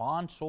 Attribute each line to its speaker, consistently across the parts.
Speaker 1: 500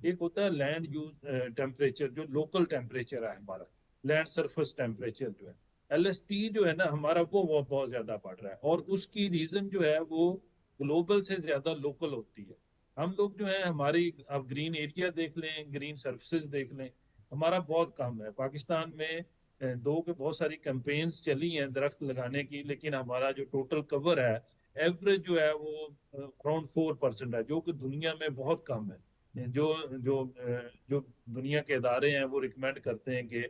Speaker 2: ایک ہوتا ہے لینڈ یوز ٹیمپریچر، جو لوکل ٹیمپریچر ہے ہمارا، لینڈ سرفیس ٹیمپریچر جو ہے، ایل ایس ٹی جو ہے نا ہمارا، وہ بہت زیادہ بڑھ رہا ہے، اور اس کی ریزن جو ہے وہ گلوبل سے زیادہ لوکل ہوتی ہے۔ ہم لوگ جو ہے ہماری، اب گرین ایریا دیکھ لیں، گرین سرفیسز دیکھ لیں، ہمارا بہت کم ہے پاکستان میں۔ دو کے بہت ساری کیمپینز چلی ہیں درخت لگانے کی، لیکن ہمارا جو ٹوٹل کور ہے ایوریج جو ہے وہ اراؤنڈ 4% ہے، جو کہ دنیا میں بہت کم ہے۔ جو جو جو دنیا کے ادارے ہیں وہ ریکمینڈ کرتے ہیں کہ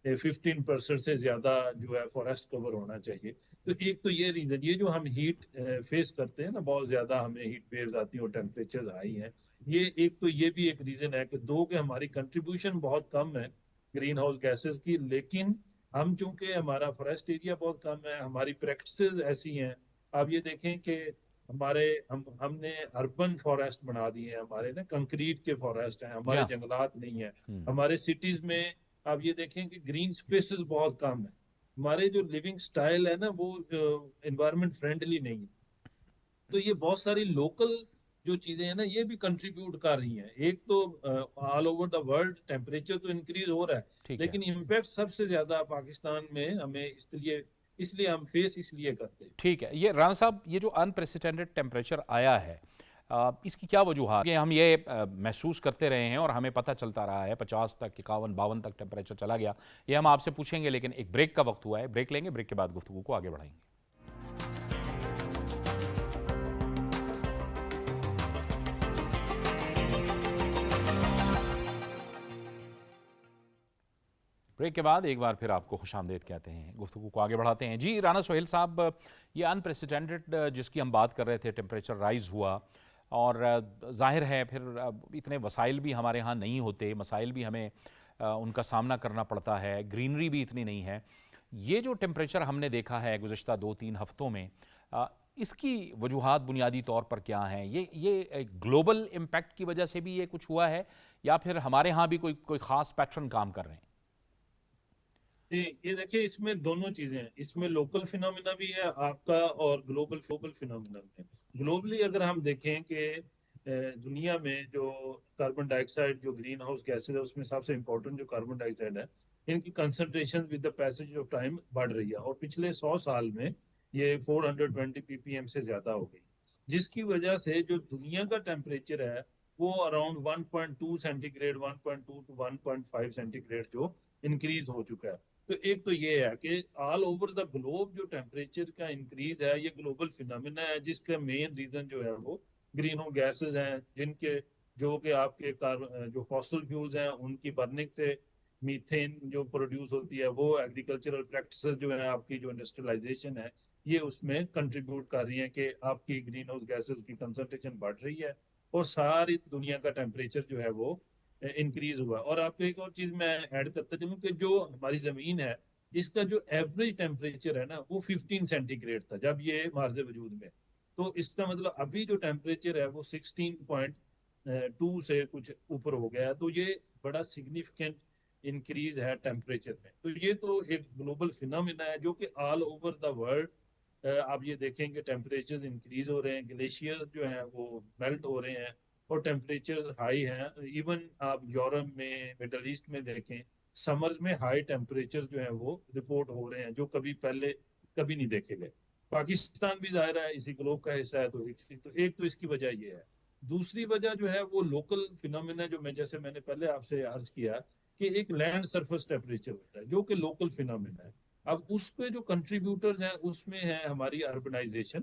Speaker 2: 15% سے زیادہ جو ہے فارسٹ کور ہونا چاہیے۔ تو ایک تو یہ ریزن، یہ جو ہم ہیٹ فیس کرتے ہیں نا، بہت زیادہ ہمیں ہیٹ ویوز آتی ہیں اور ٹیمپریچر ہائی ہیں، یہ ایک تو یہ بھی ایک ریزن ہے کہ دو کہ ہماری کنٹریبیوشن بہت کم ہے گرین ہاؤس گیسز کی، لیکن ہم چونکہ ہمارا فارسٹ ایریا بہت کم ہے، ہماری پریکٹسز ایسی ہیں۔ آپ یہ دیکھیں کہ ہم نے اربن فارسٹ بنا دیے ہیں، ہمارے نا کنکریٹ کے فارسٹ ہیں،
Speaker 1: جی
Speaker 2: ہمارے
Speaker 1: ہاں۔
Speaker 2: جنگلات نہیں ہیں۔
Speaker 1: ہم،
Speaker 2: ہمارے سٹیز میں آپ یہ دیکھیں کہ گرین سپیسز بہت کم ہیں، ہمارے جو لیونگ سٹائل ہے نا وہ انوائرمنٹ فرینڈلی نہیں ہے۔ تو یہ بہت ساری لوکل جو چیزیں ہیں نا یہ بھی کنٹریبیوٹ کر رہی ہیں۔ ایک تو آل اوور دا ورلڈ ٹیمپریچر تو انکریز ہو رہا ہے،
Speaker 1: ٹھیک ہے،
Speaker 2: لیکن امپیکٹ سب سے زیادہ پاکستان میں ہمیں اس لیے ہم فیس اس لیے کرتے ہیں۔
Speaker 1: ٹھیک ہے۔ یہ رانا صاحب، یہ جو انپریسیڈنٹڈ ٹیمپریچر آیا ہے، اس کی کیا وجوہات کہ ہم یہ محسوس کرتے رہے ہیں اور ہمیں پتہ چلتا رہا ہے 50 تک، 51 52 تک ٹیمپریچر چلا گیا؟ یہ ہم آپ سے پوچھیں گے، لیکن ایک بریک کا وقت ہوا ہے، بریک لیں گے، بریک کے بعد گفتگو کو آگے بڑھائیں گے۔ بریک کے بعد ایک بار پھر آپ کو خوش آمدید کہتے ہیں، گفتگو کو آگے بڑھاتے ہیں۔ جی رانا سہیل صاحب، یہ انپریسیڈنٹڈ جس کی ہم بات کر رہے تھے، ٹیمپریچر رائز ہوا، اور ظاہر ہے پھر اتنے وسائل بھی ہمارے ہاں نہیں ہوتے، مسائل بھی ہمیں ان کا سامنا کرنا پڑتا ہے، گرینری بھی اتنی نہیں ہے۔ یہ جو ٹیمپریچر ہم نے دیکھا ہے گزشتہ 2 3 ہفتوں میں، اس کی وجوہات بنیادی طور پر کیا ہیں؟ یہ گلوبل امپیکٹ کی وجہ سے بھی یہ کچھ ہوا ہے، یا پھر ہمارے ہاں بھی کوئی خاص پیٹرن کام کر رہے ہیں؟
Speaker 2: جی یہ دیکھیں، اس میں دونوں چیزیں ہیں، اس میں لوکل فینومینا بھی ہے آپ کا، اور گلوبل فینومینا بھی ہے۔ گلوبلی اگر ہم دیکھیں کہ دنیا میں جو کاربن ڈائی آکسائڈ، جو گرین ہاؤس گیسز ہے، اس میں سب سے امپورٹنٹ جو کاربن ڈائی آکسائڈ ہے، ان کی concentration with the passage of time بڑھ رہی ہے، اور پچھلے 100 سال میں یہ 420 ppm سے زیادہ ہو گئی، جس کی وجہ سے جو دنیا کا ٹیمپریچر ہے وہ around 1.2 centigrade, 1.2 to 1.5 centigrade جو انکریز ہو چکا ہے۔ تو ایک تو یہ ہے کہ آل اوور دا گلوب جو ٹیمپریچر کا انکریز ہے یہ گلوبل فینومینا ہے، جس کا مین ریزن جو ہے وہ گرین ہاؤس گیسز ہیں، جن کے جو کہ آپ کے جو فاسل فیولز ہیں ان کی برننگ سے میتھین جو پروڈیوس ہوتی ہے، وہ ایگریکلچرل پریکٹسز جو ہیں، آپ کی جو انڈسٹریلائزیشن ہے، یہ اس میں کنٹریبیوٹ کر رہی ہیں کہ آپ کی گرین ہاؤس گیسز کی کنسنٹریشن بڑھ رہی ہے، اور ساری دنیا کا ٹیمپریچر جو ہے وہ انکریز ہوا۔ اور آپ کو ایک اور چیز میں ایڈ کرتا چلوں کہ جو ہماری زمین ہے اس کا جو ایوریج ٹیمپریچر ہے نا وہ 15 سینٹی گریڈ تھا جب یہ مارز وجود میں، تو اس کا مطلب ابھی جو ٹیمپریچر ہے وہ 16.2 سے کچھ اوپر ہو گیا ہے، تو یہ بڑا سگنیفیکنٹ انکریز ہے ٹیمپریچر میں۔ تو یہ تو ایک گلوبل فینومینا ہے جو کہ آل اوور دا ورلڈ آپ یہ دیکھیں کہ ٹیمپریچر انکریز ہو رہے ہیں، گلیشیئر جو ہیں وہ میلٹ ہو رہے ہیں، اور ٹیمپریچرز ہائی ہیں۔ ایون آپ یورپ میں، مڈل ایسٹ میں دیکھیں، سمرز میں ہائی ٹیمپریچر جو ہیں وہ رپورٹ ہو رہے ہیں، جو پہلے کبھی نہیں دیکھے گئے۔ پاکستان بھی ظاہر ہے اسی گلوب کا حصہ ہے، تو ایک تو اس کی وجہ یہ ہے۔ دوسری وجہ جو ہے وہ لوکل فینومینا، جو جیسے میں نے پہلے آپ سے عرض کیا کہ ایک لینڈ سرفیس ٹیمپریچر ہوتا ہے جو کہ لوکل فینومینا ہے۔ اب اس پہ جو کنٹریبیوٹرز ہیں اس میں ہے ہماری اربنائزیشن،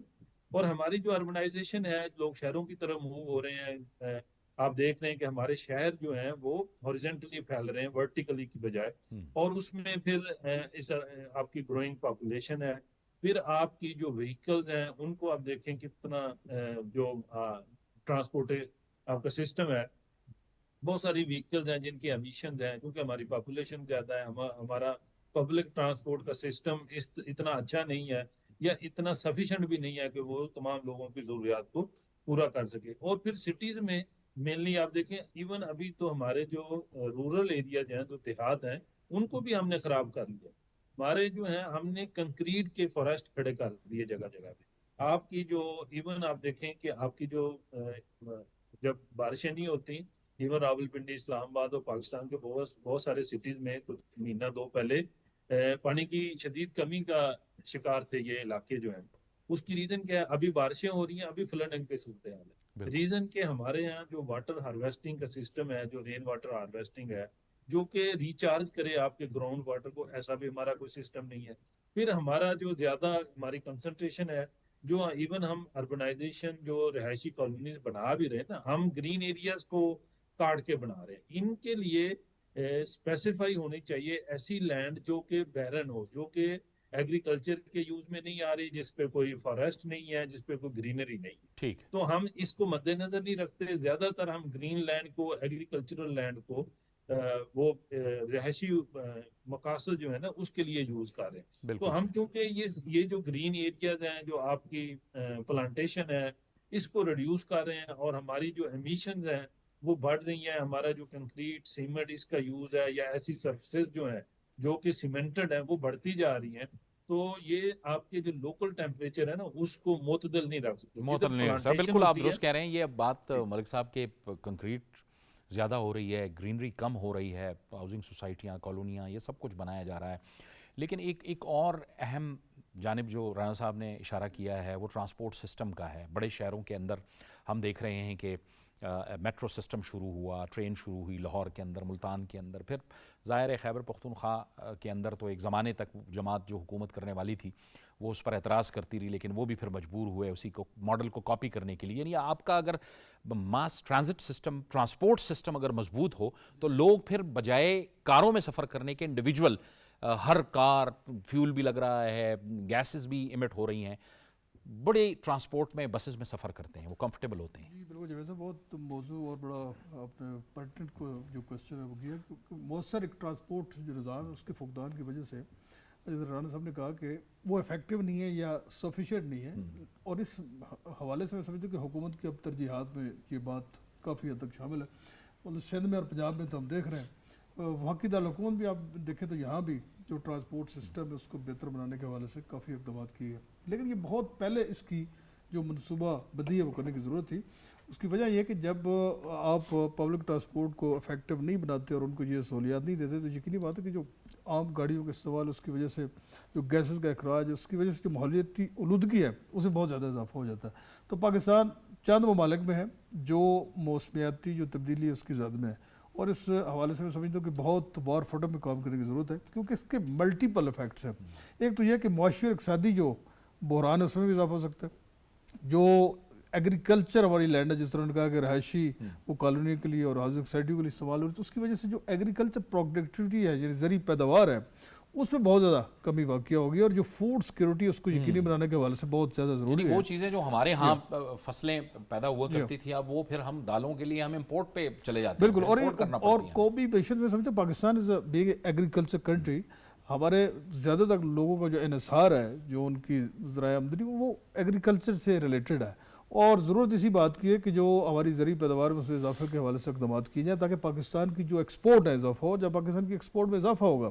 Speaker 2: اور ہماری جو اربنائزیشن ہے، لوگ شہروں کی طرف موو ہو رہے ہیں۔ آپ دیکھ رہے ہیں کہ ہمارے شہر جو ہیں وہ ہاریزونٹلی پھیل رہے ہیں ورٹیکلی کی بجائے، اور اس میں پھر آپ کی گروئنگ پاپولیشن ہے، پھر آپ کی جو وہیکلز ہیں ان کو آپ دیکھیں کتنا جو ٹرانسپورٹ آپ کا سسٹم ہے، بہت ساری وہیکلز ہیں جن کی امیشنز ہیں، کیونکہ ہماری پاپولیشن زیادہ ہے، ہمارا پبلک ٹرانسپورٹ کا سسٹم اتنا اچھا نہیں ہے، یا اتنا سفیشینٹ بھی نہیں ہے کہ وہ تمام لوگوں کی ضروریات کو پورا کر سکے۔ اور پھر سٹیز میں مینلی آپ دیکھیں، ایون ابھی تو ہمارے جو رورل ایریاز ہیں، جو دیہات ہیں، ان کو بھی ہم نے خراب کر لیا۔ ہمارے جو ہیں ہم نے کنکریٹ کے فارسٹ کھڑے کر دیے جگہ جگہ پہ۔ آپ کی جو ایون آپ دیکھیں کہ آپ کی جو جب بارشیں نہیں ہوتی ایون راولپنڈی، اسلام آباد اور پاکستان کے بہت سارے سٹیز میں کچھ مہینہ دو پہلے پانی کی شدید کمی کا شکار تھے یہ علاقے جو ہیں. اس کی ریزن کیا ہے؟ ابھی بارشیں ہو رہی ہیں، ابھی فلڈنگ کی صورتحال ہے.
Speaker 1: بالکل
Speaker 2: ریزن کہ ہمارے یہاں جو واٹر ہارویسٹنگ کا سسٹم ہے، جو رین واٹر ہارویسٹنگ ہے، جو کہ ریچارج کرے آپ کے گراؤنڈ واٹر کو، ایسا بھی ہمارا کوئی سسٹم نہیں ہے. پھر ہمارا جو زیادہ ہماری کنسنٹریشن ہے، جو ایون ہم اربنائزیشن جو رہائشی کالونیز بنا بھی رہے ہیں نا، ہم گرین ایریاز کو کاٹ کے بنا رہے ہیں. ان کے لیے اسپیسیفائی ہونی چاہیے ایسی لینڈ جو کہ بیرن ہو، جو کہ ایگریکلچر کے یوز میں نہیں آ رہی، جس پہ کوئی فارسٹ نہیں ہے، جس پہ کوئی گرینری نہیں ہے.
Speaker 1: ٹھیک ہے.
Speaker 2: تو ہم اس کو مد نظر نہیں رکھتے. زیادہ تر ہم گرین لینڈ کو، ایگریکلچرل لینڈ کو وہ رہائشی مقاصد جو ہے نا اس کے لیے یوز کر رہے ہیں.
Speaker 1: بالکل
Speaker 2: تو ہم
Speaker 1: صحیح.
Speaker 2: چونکہ یہ جو گرین ایریاز ہیں، جو آپ کی پلانٹیشن ہے، اس کو ریڈیوس کر رہے ہیں، اور ہماری جو ایمیشنز ہیں وہ بڑھ رہی ہیں. ہمارا جو کنکریٹ سیمنٹ اس کا یوز ہے، یا ایسی سرفیسز جو ہیں جو کہ سیمنٹڈ ہیں، وہ بڑھتی جا رہی ہیں. تو یہ آپ کے جو لوکل ٹیمپریچر ہے نا اس کو معتدل نہیں رکھ سکتے.
Speaker 1: معطل
Speaker 2: جدھر
Speaker 1: نہیں رکھ سکتا.
Speaker 2: پلانٹیشن
Speaker 1: بالکل آپ
Speaker 2: ہوتی ہے.
Speaker 1: درست کہہ رہے ہیں. یہ بات ملک صاحب کے کنکریٹ زیادہ ہو رہی ہے، گرینری کم ہو رہی ہے، ہاؤسنگ سوسائٹیاں، کالونیاں، یہ سب کچھ بنایا جا رہا ہے. لیکن ایک اور اہم جانب جو رانا صاحب نے اشارہ کیا ہے وہ ٹرانسپورٹ سسٹم کا ہے. بڑے شہروں کے اندر ہم دیکھ رہے ہیں کہ میٹرو سسٹم شروع ہوا، ٹرین شروع ہوئی لاہور کے اندر، ملتان کے اندر. پھر ظاہر ہے خیبر پختونخوا کے اندر تو ایک زمانے تک جماعت جو حکومت کرنے والی تھی وہ اس پر اعتراض کرتی رہی، لیکن وہ بھی پھر مجبور ہوئے اسی کو ماڈل کو کاپی کرنے کے لیے. یعنی آپ کا اگر ماس ٹرانزٹ سسٹم، ٹرانسپورٹ سسٹم اگر مضبوط ہو تو لوگ پھر بجائے کاروں میں سفر کرنے کے انڈیویجول، ہر کار فیول بھی لگ رہا ہے، گیسز بھی ایمٹ ہو رہی ہیں، بڑے ٹرانسپورٹ میں بسز میں سفر کرتے ہیں، وہ کمفرٹیبل ہوتے ہیں.
Speaker 3: جی بالکل جیسا بہت موضوع اور بڑا آپ نے پرٹنٹ کو جو کوشچن ہے وہ کیا، کیونکہ مؤثر ایک ٹرانسپورٹ جو نظام ہے اس کے فقدان کی وجہ سے جیسے رانا صاحب نے کہا کہ وہ افیکٹو نہیں ہے یا سفیشینٹ نہیں ہے. اور اس حوالے سے میں سمجھتا ہوں کہ حکومت کی اب ترجیحات میں یہ بات کافی حد تک شامل ہے. مطلب سندھ میں اور پنجاب میں تو ہم دیکھ رہے ہیں، وہاں کی دارالحکومت بھی آپ دیکھیں تو یہاں بھی جو ٹرانسپورٹ سسٹم ہے اس کو بہتر بنانے کے حوالے سے کافی اقدامات کیے ہیں. لیکن یہ بہت پہلے اس کی جو منصوبہ بندی ہے وہ کرنے کی ضرورت تھی. اس کی وجہ یہ ہے کہ جب آپ پبلک ٹرانسپورٹ کو افیکٹو نہیں بناتے اور ان کو یہ سہولیات نہیں دیتے تو یقینی بات ہے کہ جو عام گاڑیوں کا استعمال، اس کی وجہ سے جو گیسز کا اخراج، اس کی وجہ سے جو ماحولیاتی آلودگی ہے اس میں بہت زیادہ اضافہ ہو جاتا ہے. تو پاکستان چند ممالک میں ہے جو موسمیاتی جو تبدیلی ہے اس کی زد میں ہے، اور اس حوالے سے میں سمجھتا ہوں کہ بہت وار فوٹم میں کام کرنے کی ضرورت ہے، کیونکہ اس کے ملٹیپل افیکٹس ہیں. ایک تو یہ کہ معاشی اور اقتصادی جو بحران ہے اس میں بھی اضافہ ہو سکتا ہے. جو ایگریکلچر ہماری لینڈ ہے، جس طرح نے کہا کہ رہائشی وہ کالونی کے لیے اور ہاؤسنگ سوسائٹیوں کے لیے استعمال ہو رہی ہے، تو اس کی وجہ سے جو ایگریکلچر پروڈکٹیوٹی ہے، یعنی زرعی پیداوار ہے، اس میں بہت زیادہ کمی واقع ہوگی. اور جو فوڈ سیکیورٹی اس کو یقینی بنانے کے حوالے سے بہت زیادہ ضروری
Speaker 1: یعنی
Speaker 3: ہے.
Speaker 1: وہ چیزیں جو ہمارے ہاں فصلیں پیدا ہوا کرتی تھی اب وہ پھر ہم دالوں کے لیے ہم امپورٹ پہ چلے جاتے ہیں.
Speaker 3: بالکل. اور قومی معیشت میں سمجھتے پاکستان از اے بگ ایگریکلچر کنٹری. ہمارے زیادہ تر لوگوں کا جو انحصار ہے، جو ان کی ذرائع آمدنی وہ ایگریکلچر سے ریلیٹڈ ہے. اور ضرورت اسی بات کی ہے کہ جو ہماری زرعی پیداوار میں اس میں اضافے کے حوالے سے اقدامات کیے جائیں تاکہ پاکستان کی جو ایکسپورٹ ہے اضافہ ہو. جب پاکستان کی ایکسپورٹ میں اضافہ ہوگا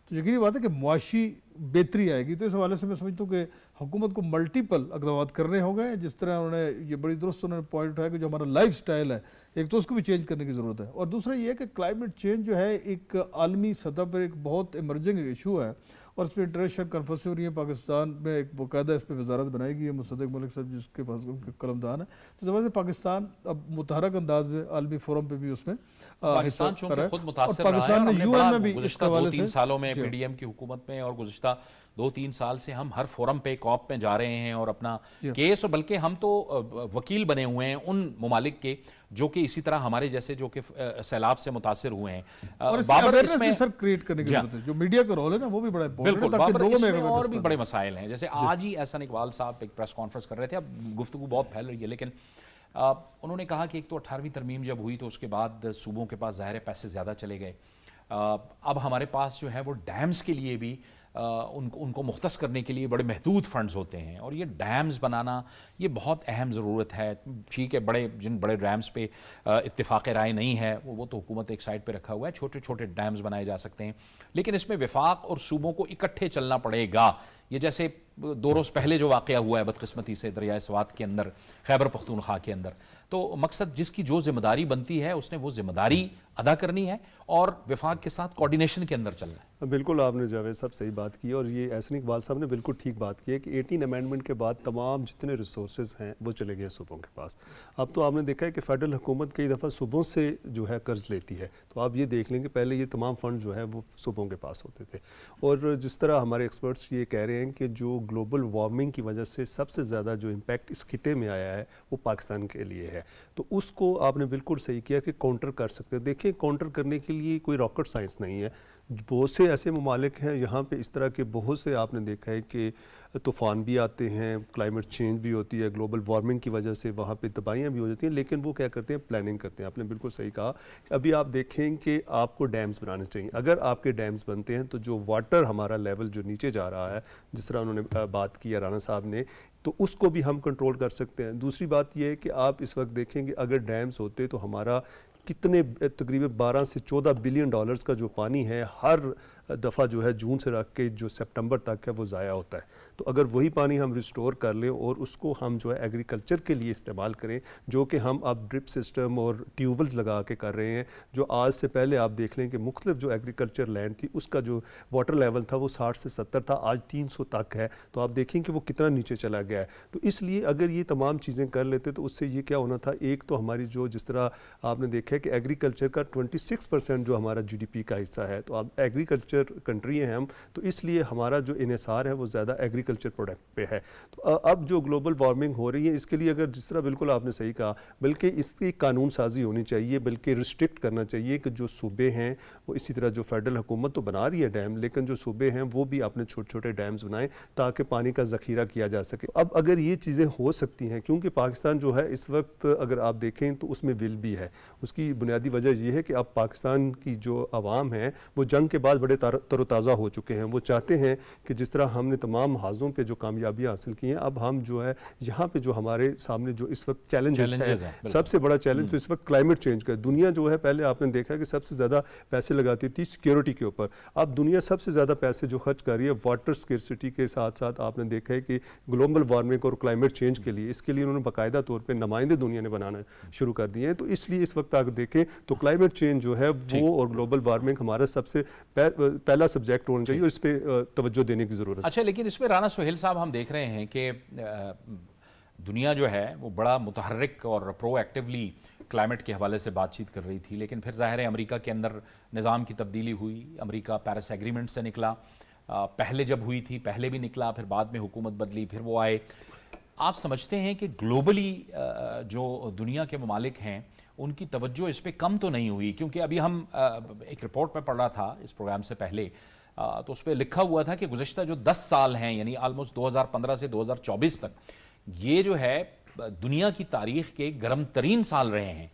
Speaker 3: تو یقینی بات ہے کہ معاشی بہتری آئے گی. تو اس حوالے سے میں سمجھتا ہوں کہ حکومت کو ملٹیپل اقدامات کرنے ہوں گے. جس طرح انہوں نے یہ بڑی درست انہوں نے پوائنٹ اٹھایا کہ جو ہمارا لائف سٹائل ہے ایک تو اس کو بھی چینج کرنے کی ضرورت ہے. اور دوسرا یہ ہے کہ کلائمیٹ چینج جو ہے ایک عالمی سطح پر ایک بہت ایمرجنگ ایشو ہے، اور اس پہ انٹرنیشنل کانفرنس ہو رہی ہے. پاکستان میں ایک باقاعدہ اس پہ وزارت بنائی گئی ہے، مصدق ملک صاحب جس کے پاس ان کے قلم دان ہے. تو زبان سے پاکستان اب متحرک انداز میں عالمی فورم پہ بھی اس میں
Speaker 1: پاکستان چونکہ خود متاثر رہا ہے، اور ہم نے بڑا گزشتہ 2-3 سالوں میں پی ڈی ایم کی حکومت میں اور گزشتہ 2-3 سال سے ہم ہر فورم پہ کاپ میں جا رہے ہیں اور اپنا کیس، اور بلکہ ہم تو وکیل بنے ہوئے ہیں ان ممالک کے جو کہ اسی طرح ہمارے جیسے جو کہ سیلاب سے متاثر ہوئے ہیں.
Speaker 3: بابر اس میں سر کریٹ کرنے کی ضرورت ہے. جو میڈیا کا رول ہے نا وہ بھی بڑا امپورٹنٹ ہے.
Speaker 1: بالکل بابر اس میں اور بھی بڑے مسائل ہیں. جیسے آج ہی احسن اقبال صاحب ایک پریس کانفرنس کر رہے تھے. اب گفتگو بہت پھیل رہی ہے، لیکن انہوں نے کہا کہ ایک تو 18ویں ترمیم جب ہوئی تو اس کے بعد صوبوں کے پاس ظاہر پیسے زیادہ چلے گئے. اب ہمارے پاس جو ہے وہ ڈیمز کے لیے بھی ان کو مختص کرنے کے لیے بڑے محدود فنڈز ہوتے ہیں، اور یہ ڈیمز بنانا یہ بہت اہم ضرورت ہے. ٹھیک ہے جن بڑے ڈیمز پہ اتفاق رائے نہیں ہے وہ تو حکومت ایک سائڈ پہ رکھا ہوا ہے، چھوٹے چھوٹے ڈیمز بنائے جا سکتے ہیں، لیکن اس میں وفاق اور صوبوں کو اکٹھے چلنا پڑے گا. یہ جیسے 2 روز پہلے جو واقعہ ہوا ہے بدقسمتی سے دریائے سوات کے اندر، خیبر پختونخوا کے اندر، تو مقصد جس کی جو ذمہ داری بنتی ہے اس نے وہ ذمہ داری ادا کرنی ہے اور وفاق کے ساتھ کوارڈینیشن کے اندر چلنا ہے۔
Speaker 4: بالکل آپ نے جاوید صاحب صحیح بات کی، اور یہ احسن اقبال صاحب نے بالکل ٹھیک بات کی ہے کہ 18 امینڈمنٹ کے بعد تمام جتنے ریسورسز ہیں وہ چلے گئے صوبوں کے پاس۔ اب تو آپ نے دیکھا ہے کہ فیڈرل حکومت کئی دفعہ صوبوں سے جو ہے قرض لیتی ہے، تو آپ یہ دیکھ لیں کہ پہلے یہ تمام فنڈ جو ہے وہ صوبوں کے پاس ہوتے تھے، اور جس طرح ہمارے ایکسپرٹس یہ کہہ رہے ہیں کہ جو گلوبل وارمنگ کی وجہ سے سب سے زیادہ جو امپیکٹ اس خطے میں آیا ہے وہ پاکستان کے لیے ہے، تو اس کو آپ نے بالکل صحیح کیا کہ کاؤنٹر کر سکتے ہیں۔ دیکھیں کاؤنٹر کرنے کے لیے کوئی راکٹ سائنس نہیں ہے، بہت سے ایسے ممالک ہیں یہاں پہ اس طرح کے بہت سے آپ نے دیکھا ہے کہ طوفان بھی آتے ہیں، کلائمیٹ چینج بھی ہوتی ہے، گلوبل وارمنگ کی وجہ سے وہاں پہ تباہیاں بھی ہو جاتی ہیں، لیکن وہ کیا کرتے ہیں، پلاننگ کرتے ہیں۔ آپ نے بالکل صحیح کہا کہ ابھی آپ دیکھیں کہ آپ کو ڈیمز بنانے چاہیے، اگر آپ کے ڈیمز بنتے ہیں تو جو واٹر ہمارا لیول جو نیچے جا رہا ہے، جس طرح انہوں نے بات کی رانا صاحب نے، تو اس کو بھی ہم کنٹرول کر سکتے ہیں۔ دوسری بات یہ ہے کہ آپ اس وقت دیکھیں کہ اگر ڈیمز ہوتے تو ہمارا کتنے تقریباً 12 سے 14 بلین ڈالرز کا جو پانی ہے ہر دفعہ جو ہے جون سے رکھ کے جو سپٹمبر تک ہے وہ ضائع ہوتا ہے، تو اگر وہی پانی ہم ریسٹور کر لیں اور اس کو ہم جو ہے ایگریکلچر کے لیے استعمال کریں، جو کہ ہم اب ڈرپ سسٹم اور ٹیوب ویلز لگا کے کر رہے ہیں، جو آج سے پہلے آپ دیکھ لیں کہ مختلف جو ایگریکلچر لینڈ تھی اس کا جو واٹر لیول تھا وہ 60 سے 70 تھا، آج 300 تک ہے، تو آپ دیکھیں کہ وہ کتنا نیچے چلا گیا ہے۔ تو اس لیے اگر یہ تمام چیزیں کر لیتے تو اس سے یہ کیا ہونا تھا، ایک تو ہماری جو جس طرح آپ نے دیکھا ہے کہ ایگریکلچر کا 26% جو ہمارا جی ڈی پی کا حصہ ہے، تو اب ایگریکلچر کنٹری ہیں ہم، تو اس لیے ہمارا جو انحصار ہے وہ زیادہ ایگریکلچر پروڈکٹ پہ ہے۔ تو اب جو گلوبل وارمنگ ہو رہی ہے اس کے لیے اگر جس طرح بالکل آپ نے صحیح کہا، بلکہ اس کی قانون سازی ہونی چاہیے، بلکہ ریسٹرکٹ کرنا چاہیے کہ جو صوبے ہیں وہ اسی طرح جو فیڈرل حکومت تو بنا رہی ہے ڈیم، لیکن جو صوبے ہیں وہ بھی اپنے چھوٹے چھوٹے ڈیمز بنائیں تاکہ پانی کا ذخیرہ کیا جا سکے۔ اب اگر یہ چیزیں ہو سکتی ہیں، کیونکہ پاکستان جو ہے اس وقت اگر آپ دیکھیں تو اس میں ول بھی ہے، اس کی بنیادی وجہ یہ ہے کہ اب پاکستان کی جو عوام ہیں وہ جنگ کے بعد بڑے تر و تازہ ہو چکے ہیں، وہ چاہتے ہیں کہ جس طرح ہم نے تمام محاذوں پہ جو کامیابیاں حاصل کی ہیں، اب ہم جو ہے یہاں پہ جو ہمارے سامنے جو اس وقت چیلنجز ہیں، سب سے بڑا چیلنج تو اس وقت کلائمیٹ چینج کا ہے۔ دنیا جو ہے پہلے آپ نے دیکھا کہ سب سے زیادہ پیسے لگاتی تھی سیکیورٹی کے اوپر، اب دنیا سب سے زیادہ پیسے جو خرچ کر رہی ہے واٹر سکیورٹی کے ساتھ ساتھ آپ نے دیکھا ہے کہ گلوبل وارمنگ اور کلائمیٹ چینج کے لیے، اس کے لیے انہوں نے باقاعدہ طور پہ نمائندے دنیا نے بنانا شروع کر دیے ہیں۔ تو اس لیے اس وقت اگر دیکھیں تو کلائمیٹ چینج جو ہے وہ اور گلوبل وارمنگ ہمارا سب سے پہلا سبجیکٹ ہونا چاہیے اور اس پہ توجہ دینے کی ضرورت ہے۔
Speaker 1: اچھا، لیکن اس میں رانا سہیل صاحب ہم دیکھ رہے ہیں کہ دنیا جو ہے وہ بڑا متحرک اور پرو ایکٹیولی کلائمیٹ کے حوالے سے بات چیت کر رہی تھی، لیکن پھر ظاہر ہے امریکہ کے اندر نظام کی تبدیلی ہوئی، امریکہ پیرس ایگریمنٹ سے نکلا، پہلے جب ہوئی تھی پہلے بھی نکلا، پھر بعد میں حکومت بدلی، پھر وہ آئے۔ آپ سمجھتے ہیں کہ گلوبلی جو دنیا کے ممالک ہیں ان کی توجہ اس پہ کم تو نہیں ہوئی؟ کیونکہ ابھی ہم ایک رپورٹ میں پڑھ رہا تھا اس پروگرام سے پہلے، تو اس پہ لکھا ہوا تھا کہ گزشتہ جو 10 سال ہیں، یعنی آلموسٹ 2015 سے 2024 تک، یہ جو ہے دنیا کی تاریخ کے گرم ترین سال رہے ہیں۔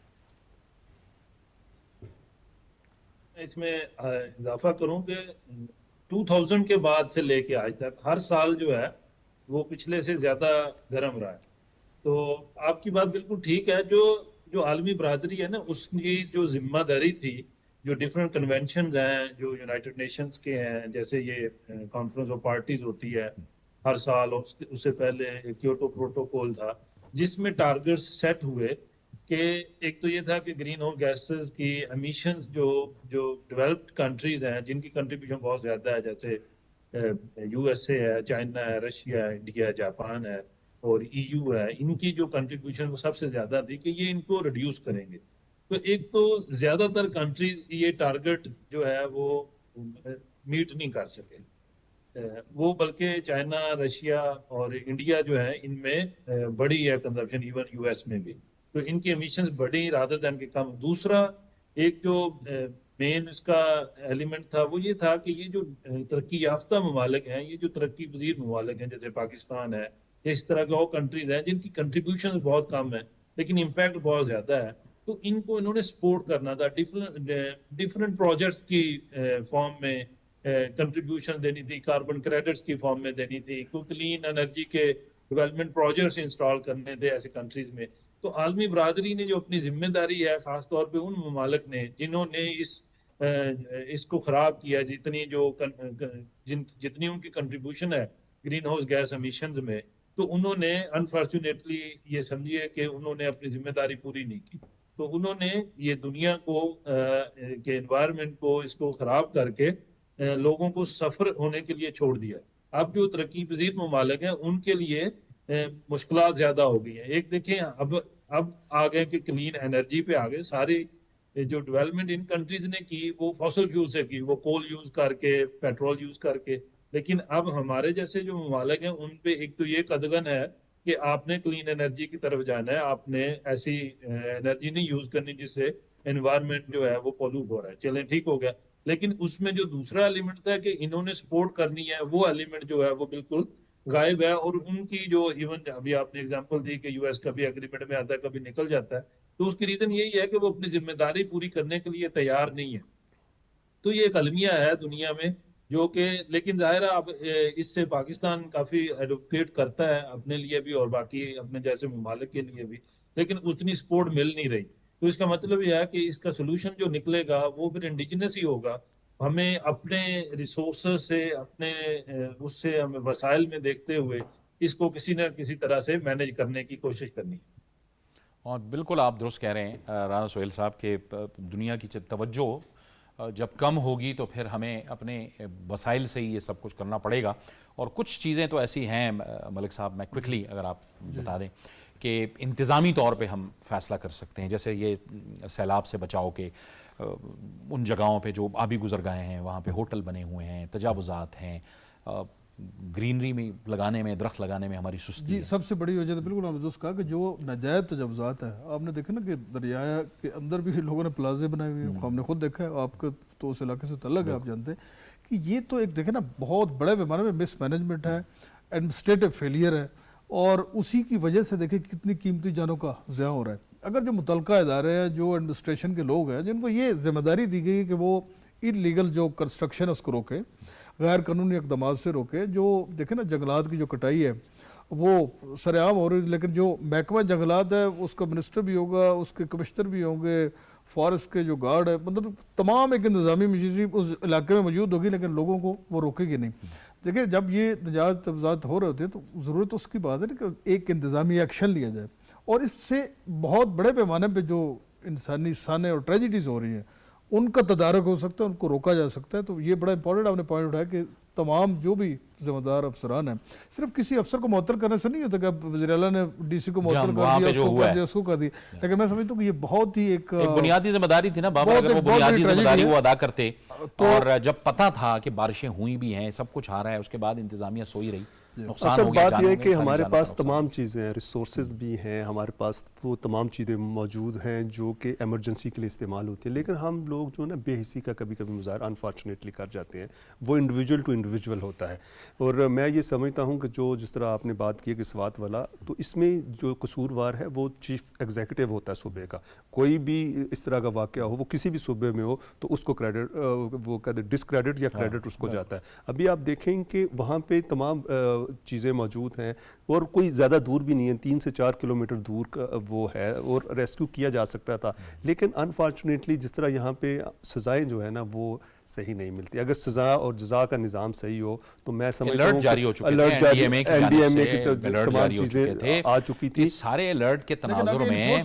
Speaker 2: اس میں اضافہ کروں کہ 2000 کے بعد سے لے کے آج تک ہر سال جو ہے وہ پچھلے سے زیادہ گرم رہا ہے۔ تو آپ کی بات بالکل ٹھیک ہے، جو عالمی برادری ہے نا، اس کی جو ذمہ داری تھی، جو ڈیفرنٹ کنونشنز ہیں جو یونائٹڈ نیشنز کے ہیں، جیسے یہ کانفرنس آف پارٹیز ہوتی ہے ہر سال، اس سے پہلے کیوٹو پروٹوکول تھا جس میں ٹارگٹس سیٹ ہوئے کہ ایک تو یہ تھا کہ گرین ہاؤس گیسز کی امیشنز جو ڈیولپڈ کنٹریز ہیں جن کی کنٹریبیوشن بہت زیادہ ہے، جیسے یو ایس اے ہے، چائنا ہے، رشیا ہے، انڈیا ہے، جاپان ہے اور ای یو ہے، ان کی جو کنٹریبیوشن وہ سب سے زیادہ تھی کہ یہ ان کو ریڈیوس کریں گے۔ تو ایک تو زیادہ تر کنٹریز یہ ٹارگٹ جو ہے وہ میٹ نہیں کر سکے، وہ بلکہ چائنا، رشیا اور انڈیا جو ہے ان میں بڑی ہے کنزمپشن، ایون یو ایس میں بھی، تو ان کی امیشنز بڑی رادر دین کے کم۔ دوسرا ایک جو مین اس کا ایلیمنٹ تھا وہ یہ تھا کہ یہ جو ترقی یافتہ ممالک ہیں، یہ جو ترقی پذیر ممالک ہیں جیسے پاکستان ہے، اس طرح کے اور کنٹریز ہیں جن کی کنٹریبیوشن بہت کم ہے لیکن امپیکٹ بہت زیادہ ہے، تو ان کو انہوں نے سپورٹ کرنا تھا، ڈیفرنٹ پروجیکٹس کی فارم میں کنٹریبیوشن دینی تھی، کاربن کریڈٹس کی فارم میں دینی تھی، کلین انرجی کے ڈیولپمنٹ پروجیکٹس انسٹال کرنے تھے ایسے کنٹریز میں۔ تو عالمی برادری نے جو اپنی ذمہ داری ہے، خاص طور پہ ان ممالک نے جنہوں نے اس کو خراب کیا، جتنی ان کی کنٹریبیوشن ہے گرین ہاؤس گیس امیشنز میں، تو انہوں نے انفارچونیٹلی یہ سمجھیے کہ انہوں نے اپنی ذمہ داری پوری نہیں کی، تو انہوں نے یہ دنیا کو کہ انوائرمنٹ کو اس کو خراب کر کے لوگوں کو سفر ہونے کے لیے چھوڑ دیا۔ اب جو ترقی پذیر ممالک ہیں ان کے لیے مشکلات زیادہ ہو گئی ہیں۔ ایک دیکھیں اب آگے کہ کلین انرجی پہ آگے ساری جو ڈیولپمنٹ ان کنٹریز نے کی وہ فوسل فیول سے کی، وہ کول یوز کر کے، پیٹرول یوز کر کے، لیکن اب ہمارے جیسے جو ممالک ہیں ان پہ ایک تو یہ قدغن ہے کہ آپ نے کلین انرجی کی طرف جانا ہے، آپ نے ایسی انرجی نہیں یوز کرنی جس سے انوائرمنٹ جو ہے وہ پولوٹ ہو رہا ہے۔ چلیں ٹھیک ہو گیا، لیکن اس میں جو دوسرا ایلیمنٹ تھا کہ انہوں نے سپورٹ کرنی ہے، وہ ایلیمنٹ جو ہے وہ بالکل غائب ہے۔ اور ان کی جو ایون ابھی آپ نے اگزامپل دی کہ یو ایس کبھی اگریمنٹ میں آتا ہے کبھی نکل جاتا ہے، تو اس کی ریزن یہی ہے کہ وہ اپنی ذمہ داری پوری کرنے کے لیے تیار نہیں ہے۔ تو یہ ایک المیہ ہے دنیا میں جو کہ، لیکن ظاہر ہے اب اس سے پاکستان کافی ایڈوکیٹ کرتا ہے اپنے لیے بھی اور باقی اپنے جیسے ممالک کے لیے بھی، لیکن اتنی سپورٹ مل نہیں رہی۔ تو اس کا مطلب یہ ہے کہ اس کا سلوشن جو نکلے گا وہ پھر انڈیجنس ہی ہوگا۔ ہمیں اپنے ریسورسز سے، اپنے اس سے ہمیں وسائل میں دیکھتے ہوئے اس کو کسی نہ کسی طرح سے مینج کرنے کی کوشش کرنی ہے۔
Speaker 1: اور بالکل آپ درست کہہ رہے ہیں رانا سہیل صاحب کہ دنیا کی توجہ جب کم ہوگی تو پھر ہمیں اپنے وسائل سے ہی یہ سب کچھ کرنا پڑے گا۔ اور کچھ چیزیں تو ایسی ہیں ملک صاحب، میں کوئکلی اگر آپ بتا دیں کہ انتظامی طور پہ ہم فیصلہ کر سکتے ہیں، جیسے یہ سیلاب سے بچاؤ کے ان جگہوں پہ جو آبی گزرگاہیں ہیں وہاں پہ ہوٹل بنے ہوئے ہیں، تجاوزات ہیں، گرینری میں لگانے میں، درخت لگانے میں ہماری سستی
Speaker 3: جی
Speaker 1: ہے۔
Speaker 3: سب سے بڑی وجہ تو بالکل آپ نے دوست کہا کہ جو ناجائز تجاوزات ہیں، آپ نے دیکھا نا کہ دریا کے اندر بھی لوگوں نے پلازے بنائے ہوئے ہیں، ہم نے خود دیکھا ہے، آپ کا تو اس علاقے سے تعلق ہے، آپ جانتے ہیں کہ یہ تو ایک دیکھیں نا بہت بڑے پیمانے میں مس مینجمنٹ ہے، ایڈمنسٹریٹو فیلئر ہے، اور اسی کی وجہ سے دیکھیں کتنی قیمتی جانوں کا ضیاع ہو رہا ہے۔ اگر جو متعلقہ ادارے ہیں، جو ایڈمنسٹریشن کے لوگ ہیں، جن کو یہ ذمہ داری دی گئی ہے کہ وہ انلیگل جو کنسٹرکشن ہے اس کو روکے، غیر قانونی اقدامات سے روکے، جو دیکھیں نا جنگلات کی جو کٹائی ہے وہ سر عام ہو رہی ہے، لیکن جو محکمہ جنگلات ہے اس کا منسٹر بھی ہوگا، اس کے کمشنر بھی ہوں گے، فارسٹ کے جو گارڈ ہے، مطلب تمام ایک انتظامی مشینری اس علاقے میں موجود ہوگی، لیکن لوگوں کو وہ روکے گی نہیں۔ دیکھیں جب یہ ناجائز تجاوزات ہو رہے ہوتے ہیں تو ضرورت اس کی بات ہے نا کہ ایک انتظامی ایکشن لیا جائے، اور اس سے بہت بڑے پیمانے پہ جو انسانی سانے اور ٹریجڈیز ہو رہی ہیں ان کا تدارک ہو سکتا ہے، ان کو روکا جا سکتا ہے۔ تو یہ بڑا امپورٹنٹ آپ نے پوائنٹ اٹھایا کہ تمام جو بھی ذمہ دار افسران ہیں، صرف کسی افسر کو معطل کرنے سے نہیں ہوتا کہ اب وزیر اعلیٰ نے ڈی سی کو معطل کر دیا، اس کو کر دیا، اس کو کر دیا، لیکن میں سمجھتا ہوں کہ یہ بہت ہی ایک
Speaker 1: بنیادی ذمہ داری تھی نا بابا، اگر وہ بنیادی ذمہ داری وہ ادا کرتے، اور جب پتہ تھا کہ بارشیں ہوئی بھی ہیں، سب کچھ آ رہا ہے، اس کے بعد انتظامیہ سوئی رہی، نقصان
Speaker 4: اصل
Speaker 1: ہو گیا،
Speaker 4: بات یہ ہے کہ
Speaker 1: جانوں
Speaker 4: ہمارے
Speaker 1: کا
Speaker 4: پاس
Speaker 1: نقصان
Speaker 4: تمام چیزیں ہیں، ریسورسز بھی ہیں، ہمارے پاس وہ تمام چیزیں موجود ہیں جو کہ ایمرجنسی کے لیے استعمال ہوتی ہیں، لیکن ہم لوگ جو نا بے حسی کا کبھی کبھی مظاہرہ انفارچونیٹلی کر جاتے ہیں، وہ انڈیویجول ٹو انڈیویجول ہوتا ہے۔ اور میں یہ سمجھتا ہوں کہ جو جس طرح آپ نے بات کی کہ سوات والا، تو اس میں جو قصوروار ہے وہ چیف ایگزیکٹو ہوتا ہے صوبے کا۔ کوئی بھی اس طرح کا واقعہ ہو، وہ کسی بھی صوبے میں ہو، تو اس کو کریڈٹ، وہ کہتے ہیں ڈسکریڈٹ یا کریڈٹ اس کو جاتا ہے۔ ابھی آپ دیکھیں کہ وہاں پہ تمام چیزیں موجود ہیں، اور کوئی زیادہ دور بھی نہیں ہے، 3 سے 4 کلومیٹر دور کا وہ ہے، اور ریسکیو کیا جا سکتا تھا، لیکن انفارچونیٹلی جس طرح یہاں پہ سزائیں جو ہے نا وہ صحیح نہیں ملتی۔ اگر سزا اور جزا کا نظام صحیح ہو تو میں سمجھتا ہوں
Speaker 1: الرٹ جاری ہو چکے
Speaker 4: الرٹ
Speaker 1: تھے، این ڈی ایم اے کی
Speaker 4: تمام چیزیں آ چکی تھی۔
Speaker 1: سارے الرٹ کے تناظر میں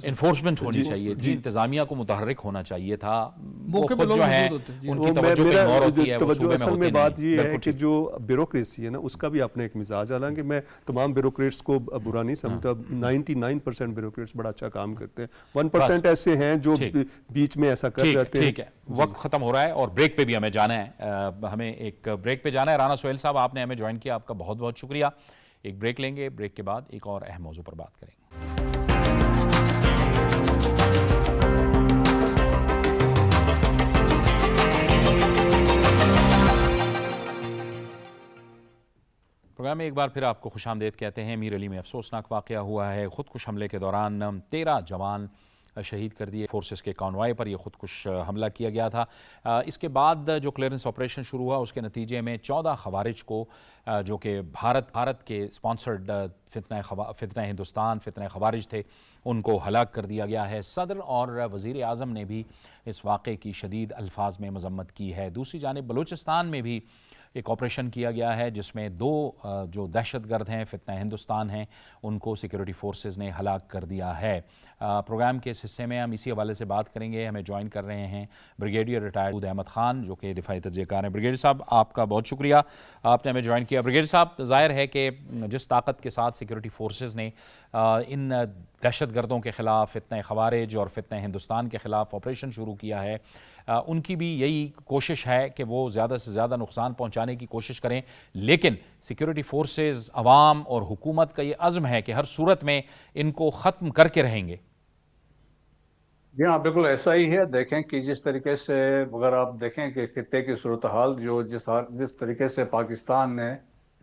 Speaker 1: انفورسمنٹ ہونی چاہیے تھی، انتظامیہ کو متحرک ہونا چاہیے تھا، وہ خود جو ہیں ان کی توجہ کہیں اور ہوتی ہے، وہ صوبے میں ہوتے نہیں۔
Speaker 4: بات یہ ہے کہ جو بیوروکریسی ہے نا اس کا بھی اپنا ایک مزاج، حالانکہ میں تمام بیوروکریٹس کو برا نہیں سمجھتا، 99% بیوروکریٹس بڑا اچھا کام کرتے ہیں، 1% ایسے ہیں جو بیچ میں ایسا کر جاتے ہیں۔
Speaker 1: ٹھیک ہے، وقت ختم ہو رہا ہے اور بریک پہ بھی ہمیں جانا ہے، ہمیں ایک بریک پہ جانا ہے۔ رانا سہیل صاحب آپ نے ہمیں جوائن کیا، آپ کا بہت بہت شکریہ۔ ایک بریک لیں گے، بریک کے بعد ایک اور اہم موضوع پر بات کریں گے۔ پروگرام میں ایک بار پھر آپ کو خوش آمدید کہتے ہیں۔ میر علی میں افسوسناک واقعہ ہوا ہے، خودکش حملے کے دوران 13 جوان شہید کر دیے، فورسز کے کانوائے پر یہ خودکش حملہ کیا گیا تھا۔ اس کے بعد جو کلیئرنس آپریشن شروع ہوا، اس کے نتیجے میں 14 خوارج کو جو کہ بھارت کے سپانسرڈ فتنہ ہندوستان، فتنہ خوارج تھے، ان کو ہلاک کر دیا گیا ہے۔ صدر اور وزیر اعظم نے بھی اس واقعے کی شدید الفاظ میں مذمت کی ہے۔ دوسری جانب بلوچستان میں بھی ایک آپریشن کیا گیا ہے جس میں 2 جو دہشت گرد ہیں فتنہ ہندوستان ہیں ان کو سیکیورٹی فورسز نے ہلاک کر دیا ہے۔ پروگرام کے اس حصے میں ہم اسی حوالے سے بات کریں گے۔ ہمیں جوائن کر رہے ہیں بریگیڈیئر ریٹائرڈ احمد خان جو کہ دفاعی تجزیہ کار ہیں۔ بریگیڈیئر صاحب آپ کا بہت شکریہ، آپ نے ہمیں جوائن کیا۔ بریگیڈیئر صاحب، ظاہر ہے کہ جس طاقت کے ساتھ سیکیورٹی فورسز نے ان دہشت گردوں کے خلاف، فتنہ خوارج اور فتنہ ہندوستان کے خلاف آپریشن شروع کیا ہے، ان کی بھی یہی کوشش ہے کہ وہ زیادہ سے زیادہ نقصان پہنچانے کی کوشش کریں، لیکن سیکیورٹی فورسز، عوام اور حکومت کا یہ عزم ہے کہ ہر صورت میں ان کو ختم کر کے رہیں گے۔
Speaker 5: جی ہاں، بالکل ایسا ہی ہے۔ دیکھیں کہ جس طریقے سے اگر آپ دیکھیں کہ خطے کی صورتحال جو جس طریقے سے پاکستان نے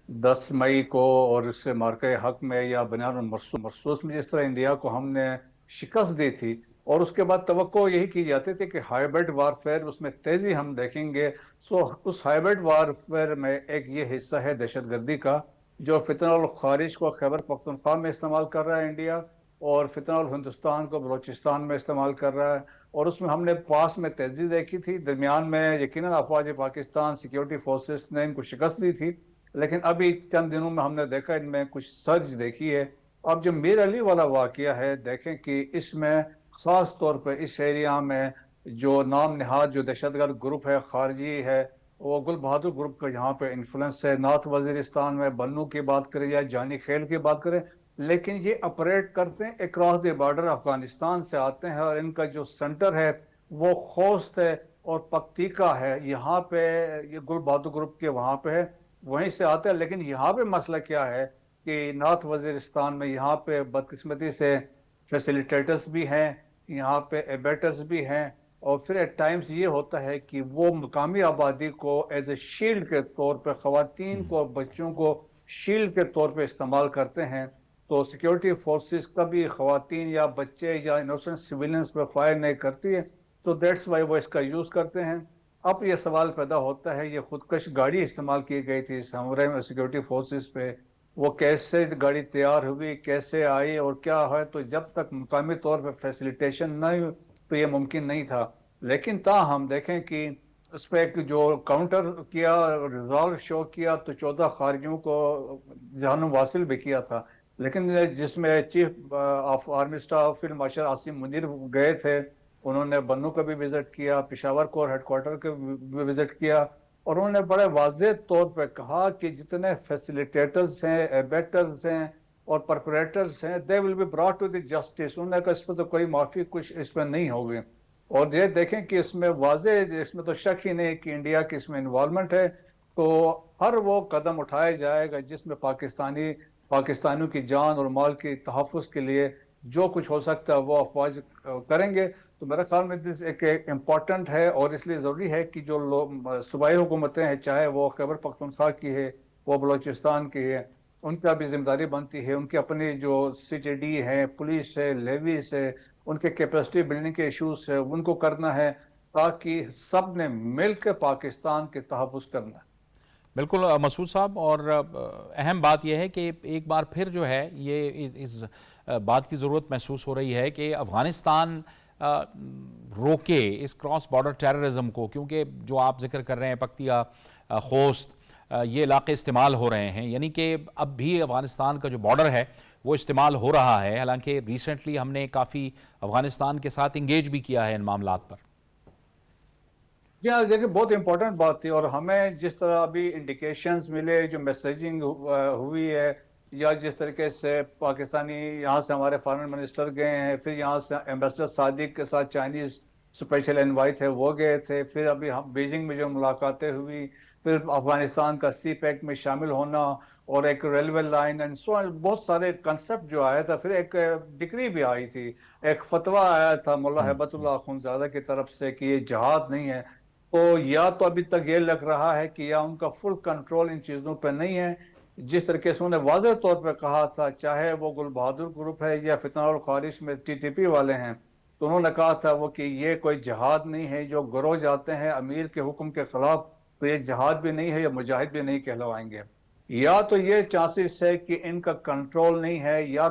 Speaker 5: 10 مئی کو اور اس سے مارکہ حق میں یا بنیاد مرصوص میں جس طرح انڈیا کو ہم نے شکست دی تھی، اور اس کے بعد توقع یہی کی جاتی تھی کہ ہائبرڈ وارفیئر اس میں تیزی ہم دیکھیں گے۔ اس ہائبرڈ وارفیئر میں ایک یہ حصہ ہے دہشت گردی کا، جو فتنہ الخارج کو خیبر پختونخوا میں استعمال کر رہا ہے انڈیا، اور فتنہ الہندوستان کو بلوچستان میں استعمال کر رہا ہے، اور اس میں ہم نے پاس میں تیزی دیکھی تھی۔ درمیان میں یقیناً افواج پاکستان سیکیورٹی فورسز نے ان کو شکست دی تھی، لیکن ابھی چند دنوں میں ہم نے دیکھا ان میں کچھ سرج دیکھی ہے۔ اب جو میر علی والا واقعہ ہے، دیکھیں کہ اس میں خاص طور پہ اس ایریا میں جو نام نہاد جو دہشت گرد گروپ ہے، خارجی ہے، وہ گل بہادر گروپ کا یہاں پہ انفلوئنس ہے۔ نارتھ وزیرستان میں بنو کی بات کریں یا جانی خیل کی بات کریں، لیکن یہ اپریٹ کرتے ہیں اکراس دی بارڈر، افغانستان سے آتے ہیں، اور ان کا جو سنٹر ہے وہ خوست ہے اور پکتیکا ہے۔ یہاں پہ یہ گل بہادر گروپ کے وہاں پہ ہے، وہیں سے آتے ہیں۔ لیکن یہاں پہ مسئلہ کیا ہے کہ نارتھ وزیرستان میں یہاں پہ بدقسمتی سے فیسیلیٹیٹرز بھی ہیں، یہاں پہ ایبیٹرز بھی ہیں، اور پھر ایٹ ٹائمز یہ ہوتا ہے کہ وہ مقامی آبادی کو ایز اے شیلڈ کے طور پہ، خواتین کو اور بچوں کو شیلڈ کے طور پہ استعمال کرتے ہیں۔ تو سیکیورٹی فورسز کبھی خواتین یا بچے یا انوسنٹ سویلینز پہ فائر نہیں کرتی ہے، تو دیٹس وائی وہ اس کا یوز کرتے ہیں۔ اب یہ سوال پیدا ہوتا ہے، یہ خودکش گاڑی استعمال کی گئی تھی سمرے میں سیکیورٹی فورسز پہ، وہ کیسے گاڑی تیار ہوئی، کیسے آئی اور کیا ہے، تو جب تک مقامی طور پہ فیسیلیٹیشن نہیں ہوئی تو یہ ممکن نہیں تھا۔ لیکن تاہم دیکھیں کہ اس پہ ایک جو کاؤنٹر کیا، ریزالو شو کیا، تو 14 خارجیوں کو جہنم واصل بھی کیا تھا۔ لیکن جس میں chief of army staff field marshal Asim Munir گئے تھے، انہوں نے بنو کا بھی وزٹ کیا، پشاور کور ہیڈ کوارٹر کا بھی وزٹ کیا، اور انہوں نے بڑے واضح طور پہ کہا کہ جتنے فیسیلیٹیٹرز ہیں، ایبیٹرز ہیں اور پرپریٹرز ہیں، they will be brought to the justice۔ انہوں نے کہا اس پہ تو کوئی معافی کچھ اس پہ نہیں ہوگی۔ اور یہ دیکھیں کہ اس میں واضح، اس میں تو شک ہی نہیں کہ انڈیا کی اس میں انوالومنٹ ہے، تو ہر وہ قدم اٹھایا جائے گا جس میں پاکستانیوں کی جان اور مال کی تحفظ کے لیے جو کچھ ہو سکتا ہے وہ افواج کریں گے۔ تو میرے خیال میں ایک امپورٹنٹ ہے، اور اس لیے ضروری ہے کہ جو صوبائی حکومتیں ہیں، چاہے وہ خیبر پختونخوا کی ہے، وہ بلوچستان کی ہے، ان کا بھی ذمہ داری بنتی ہے، ان کے اپنے جو CJD ہے، پولیس ہے، لیویز ہے، ان کے کیپیسٹی بلڈنگ کے ایشوز ہے، ان کو کرنا ہے، تاکہ سب نے مل کے پاکستان کے تحفظ کرنا ہے۔
Speaker 1: بالکل مسعود صاحب، اور اہم بات یہ ہے کہ ایک بار پھر جو ہے یہ اس بات کی ضرورت محسوس ہو رہی ہے کہ افغانستان روکے اس کراس بارڈر ٹیررزم کو، کیونکہ جو آپ ذکر کر رہے ہیں پکتیا، خوست، یہ علاقے استعمال ہو رہے ہیں، یعنی کہ اب بھی افغانستان کا جو بارڈر ہے وہ استعمال ہو رہا ہے، حالانکہ ریسنٹلی ہم نے کافی افغانستان کے ساتھ انگیج بھی کیا ہے ان معاملات پر۔
Speaker 5: جی ہاں، دیکھیں بہت امپورٹنٹ بات تھی، اور ہمیں جس طرح ابھی انڈیکیشنز ملے، جو میسیجنگ ہوئی ہے، یا جس طریقے سے پاکستانی یہاں سے ہمارے فارن منسٹر گئے ہیں، پھر یہاں سے ایمبیسڈر صادق کے ساتھ چائنیز اسپیشل انوائٹ تھے وہ گئے تھے، پھر ابھی بیجنگ میں جو ملاقاتیں ہوئی، پھر افغانستان کا CPEC میں شامل ہونا، اور ایک ریلوے لائن اینڈ سو بہت سارے کنسپٹ جو آیا تھا، پھر ایک ڈگری بھی آئی تھی، ایک فتویٰ آیا تھا مولا ہیبت اللہ اخونزادہ کی طرف سے کہ یہ جہاد نہیں ہے۔ تو یا تو ابھی تک یہ لگ رہا ہے کہ یا ان کا فل کنٹرول ان چیزوں پہ نہیں ہے، جس طریقے سے انہوں نے واضح طور پہ کہا تھا، چاہے وہ گل بہادر گروپ ہے یا فتنہ الخارج میں TTP والے ہیں، تو انہوں نے کہا تھا وہ کہ یہ کوئی جہاد نہیں ہے، جو گروہ جاتے ہیں امیر کے حکم کے خلاف، تو یہ جہاد بھی نہیں ہے یا مجاہد بھی نہیں کہلوائیں گے۔ یا تو یہ چانسز ہے کہ ان کا کنٹرول نہیں ہے، یا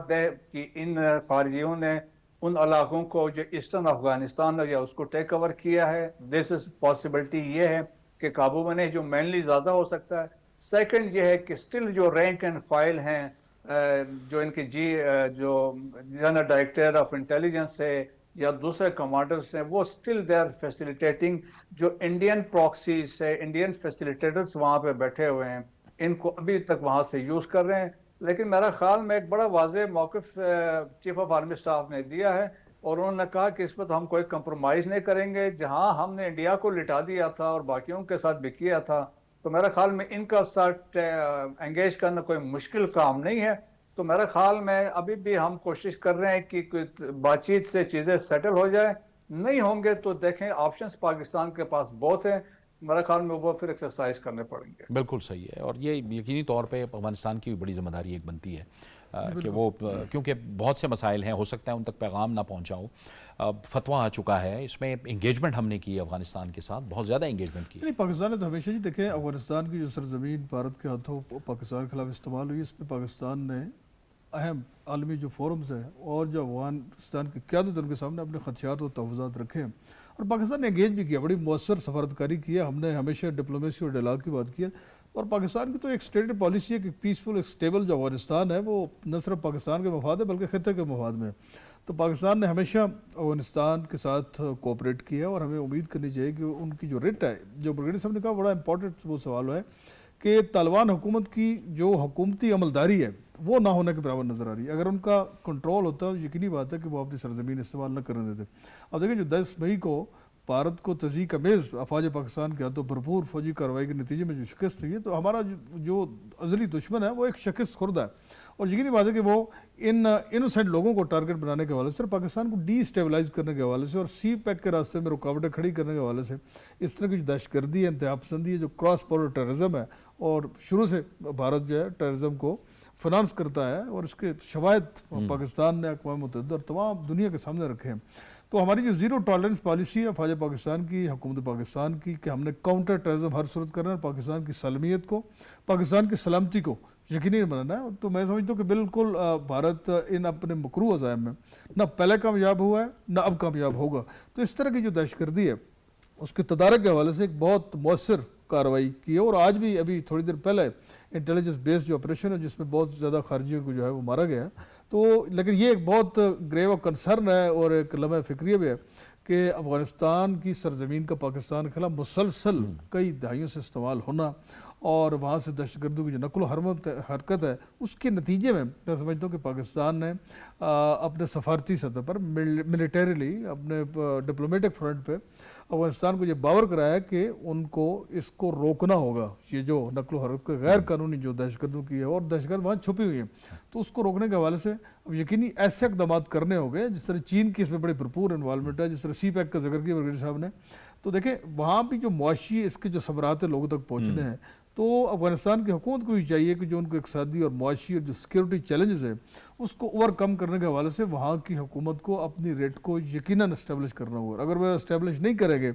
Speaker 5: کہ ان خارجیوں نے ان علاقوں کو جو ایسٹرن افغانستان ہے یا اس کو ٹیک اوور کیا ہے، دس از پاسبلٹی یہ ہے۔ کے قابو میں نہیں، جو مینلی زیادہ ہو سکتا ہے۔ سیکنڈ یہ ہے کہ اسٹل جو رینک اینڈ فائل ہیں، جو ان کے جو جنرل ڈائریکٹر آف انٹیلیجنس ہے یا دوسرے کمانڈرز ہیں، وہ اسٹل دے آر فیسیلیٹیٹنگ جو انڈین پراکسیز ہے، انڈین فیسیلیٹیٹرز وہاں پہ بیٹھے ہوئے ہیں، ان کو ابھی تک وہاں سے یوز کر رہے ہیں۔ لیکن میرا خیال میں ایک بڑا واضح موقف چیف آف آرمی اسٹاف نے دیا ہے، اور انہوں نے کہا کہ اس پر ہم کوئی کمپرومائز نہیں کریں گے۔ جہاں ہم نے انڈیا کو لٹا دیا تھا اور باقیوں کے ساتھ بھی کیا تھا، تو میرا خیال میں ان کا ساتھ انگیج کرنا کوئی مشکل کام نہیں ہے۔ تو میرا خیال میں ابھی بھی ہم کوشش کر رہے ہیں کہ بات چیت سے چیزیں سیٹل ہو جائیں، نہیں ہوں گے تو دیکھیں آپشنز پاکستان کے پاس بہت ہیں، میرا خیال میں وہ پھر ایکسرسائز کرنے پڑیں گے۔
Speaker 1: بالکل صحیح ہے، اور یہ یقینی طور پہ افغانستان کی بھی بڑی ذمہ داری ایک بنتی ہے کہ وہ، کیونکہ بہت سے مسائل ہیں، ہو سکتا ہے ان تک پیغام نہ پہنچا ہو، فتویٰ آ چکا ہے، اس میں انگیجمنٹ ہم نے کی ہے افغانستان کے ساتھ، بہت زیادہ انگیجمنٹ کی ہے۔
Speaker 3: نہیں، پاکستان نے تو ہمیشہ جی دیکھیں افغانستان کی جو سرزمین بھارت کے ہاتھوں پاکستان کے خلاف استعمال ہوئی، اس پہ پاکستان نے اہم عالمی جو فورمز ہیں اور جو افغانستان کی قیادت ان کے سامنے اپنے خدشات و تحفظات رکھے ہیں، اور پاکستان نے انگیج بھی کیا، بڑی مؤثر سفارتکاری کی ہے۔ ہم نے ہمیشہ ڈپلومیسی اور ڈائلاگ کی بات کی ہے، اور پاکستان کی تو ایک اسٹیٹڈ پالیسی ہے کہ پیسفل ایک اسٹیبل جو افغانستان ہے وہ نہ صرف پاکستان کے مفاد ہے بلکہ خطے کے مفاد میں ہے۔ تو پاکستان نے ہمیشہ افغانستان کے ساتھ کوآپریٹ کیا ہے، اور ہمیں امید کرنی چاہیے کہ ان کی جو ریٹ ہے، جو برگیڈیئر صاحب نے کہا بڑا امپورٹنٹ وہ سوال ہے کہ طالبان حکومت کی جو حکومتی عملداری ہے وہ نہ ہونے کے برابر نظر آ رہی ہے۔ اگر ان کا کنٹرول ہوتا ہے، یقینی بات ہے کہ وہ اپنی سرزمین استعمال نہ کرنے دیتے۔ اب دیکھیں جو 10 مئی کو بھارت کو تضییق امیز افواج پاکستان کے ہاتھوں بھرپور فوجی کارروائی کے نتیجے میں جو شکست ہوئی ہے، تو ہمارا جو ازلی دشمن ہے وہ ایک شکست خوردہ ہے، اور یقینی بات ہے کہ وہ ان انوسینٹ لوگوں کو ٹارگٹ بنانے کے حوالے سے اور پاکستان کو ڈی اسٹیبلائز کرنے کے حوالے سے اور سی پیک کے راستے میں رکاوٹیں کھڑی کرنے کے حوالے سے اس طرح کی جو دہشت گردی ہے، انتہا پسندی ہے، جو کراس بارڈر ٹیررزم ہے، اور شروع سے بھارت جو ہے ٹیررزم کو فنانس کرتا ہے، اور اس کے شواہد پاکستان نے اقوام متحدہ اور تمام دنیا کے سامنے رکھے ہیں۔ تو ہماری جو زیرو ٹالرنس پالیسی ہے افواج پاکستان کی، حکومت پاکستان کی، کہ ہم نے کاؤنٹر ٹیررزم ہر صورت کرنا ہے، پاکستان کی سالمیت کو، پاکستان کی سلامتی کو یقینی بنانا ہے۔ تو میں سمجھتا ہوں کہ بالکل بھارت ان اپنے مکروہ عزائم میں نہ پہلے کامیاب ہوا ہے نہ اب کامیاب ہوگا۔ تو اس طرح کی جو دہشت گردی ہے اس کے تدارک کے حوالے سے ایک بہت مؤثر کارروائی کی ہے، اور آج بھی ابھی تھوڑی دیر پہلے انٹیلیجنس بیس جو آپریشن ہے جس میں بہت زیادہ خارجیوں کو جو ہے وہ مارا گیا ہے، تو لیکن یہ ایک بہت گریو کنسرن ہے اور ایک لمحہ فکریہ بھی ہے کہ افغانستان کی سرزمین کا پاکستان کے خلاف مسلسل کئی دہائیوں سے استعمال ہونا اور وہاں سے دہشت گردوں کی جو نقل و حرکت ہے، اس کے نتیجے میں سمجھتا ہوں کہ پاکستان نے اپنے سفارتی سطح پر ملیٹریلی اپنے ڈپلومیٹک فرنٹ پہ افغانستان کو یہ باور کرایا کہ ان کو اس کو روکنا ہوگا، یہ جو نقل و حرکت غیر قانونی جو دہشت گردوں کی ہے اور دہشت گرد وہاں چھپی ہوئی ہیں، تو اس کو روکنے کے حوالے سے اب یقینی ایسے اقدامات کرنے ہوں گے، جس طرح چین کی اس میں بڑی بھرپور انوالومنٹ ہے، جس طرح سی پیک کا ذکر کیا برگیڈیئر صاحب نے۔ تو دیکھیں وہاں بھی جو معاشی اس کے جو ثمرات لوگوں تک پہنچنے ہیں، تو افغانستان کی حکومت کو یہ چاہیے کہ جو ان کو اقتصادی اور معاشی اور جو سیکیورٹی چیلنجز ہیں اس کو اوور کم کرنے کے حوالے سے وہاں کی حکومت کو اپنی ریٹ کو یقیناً اسٹیبلش کرنا ہوگا۔ اگر وہ اسٹیبلش نہیں کرے گے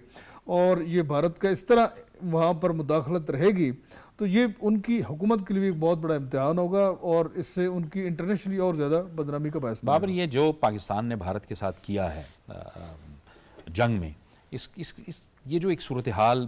Speaker 3: اور یہ بھارت کا اس طرح وہاں پر مداخلت رہے گی، تو یہ ان کی حکومت کے لیے ایک بہت بڑا امتحان ہوگا اور اس سے ان کی انٹرنیشنلی اور زیادہ بدنامی کا باعث بنے گا۔
Speaker 1: بابر، یہ جو پاکستان نے بھارت کے ساتھ کیا ہے جنگ میں، یہ جو ایک صورتحال